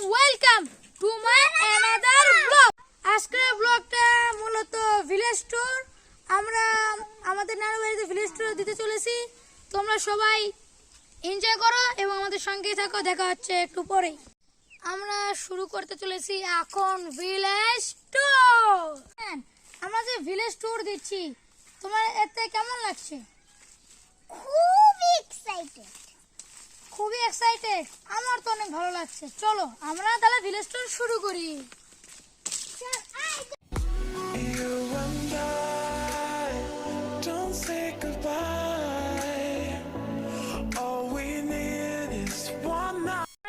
Welcome to my another blog. আজকের ব্লগটা মূলত ভিলেজ ট্যুর। আমরা আমাদের নানু বাড়িতে ভিলেজ ট্যুর দিতে চলেছি। তোমরা সবাই এনজয় করো এবং আমাদের সঙ্গেই থাকো। দেখা হচ্ছে একটু পরেই। আমরা শুরু করতে চলেছি এখন ভিলেজ ট্যুর। আমরা যে ভিলেজ ট্যুর দিচ্ছি, তোমার এতে কেমন লাগছে? খুবই এক্সাইটেড। আমার তো অনেক ভালো লাগছে। চলো আমরা তাহলে ভিলেজ ট্যুর শুরু করি।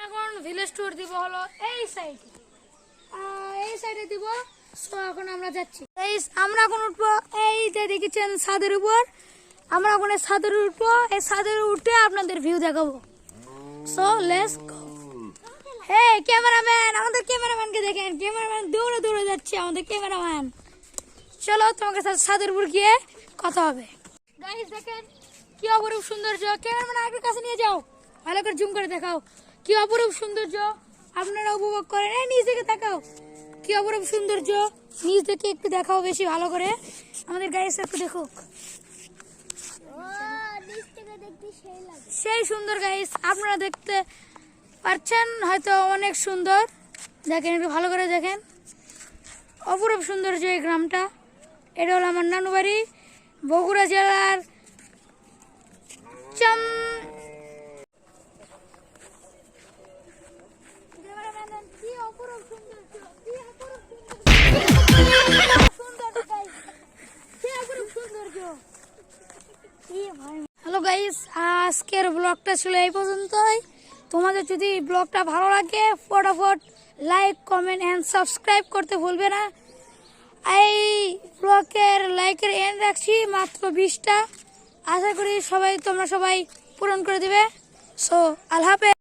এখন ভিলেজ ট্যুর দিব হলো এই সাইডে দিব। সো এখন আমরা যাচ্ছি। আমরা এখন উঠবো এই যে দেখেছেন ছাদের উপর। আমরা এখন ছাদের উঠবো। এই ছাদের উঠে আপনাদের ভিউ দেখাবো। So let's go. Hey cameraman, আমাদের ক্যামেরাম্যানকে দেখেন। ক্যামেরাম্যান দৌড়ে দৌড়ে যাচ্ছে আমাদের ক্যামেরাম্যান। চলো তোমাকে ছাদের উপর গিয়ে কথা হবে। গাইস দেখেন কি অপরূপ সৌন্দর্য। ক্যামেরাম্যান আগের কাছে নিয়ে যাও, ভালো করে জুম করে দেখাও। কি অপরূপ সৌন্দর্য আপনারা উপভোগ করেন। এই নিচ দিকে তাকাও, কি অপরূপ সৌন্দর্য। নিচ দিকে একটু দেখাও বেশি ভালো করে। আমাদের গাইস একটু দেখুক। সেই সুন্দর গাইস, আপনারা দেখতে পাচ্ছেন হয়তো অনেক সুন্দর। দেখেন একটু ভালো করে দেখেন, অপরূপ সৌন্দর্য এই গ্রামটা। এটা হলো আমার নানু বাড়ি, বগুড়া জেলার হ্যালো গাইস, আজকের ব্লগটা ছিল এই পর্যন্তই। তোমাদের যদি ব্লগটা ভালো লাগে ফটাফট লাইক, কমেন্ট এন্ড সাবস্ক্রাইব করতে ভুলবে না। এই ব্লগের লাইকের এন্ড রাখছি মাত্র 20টা। আশা করি তোমরা সবাই পূরণ করে দিবে। সো আল্লাহ হাফেজ।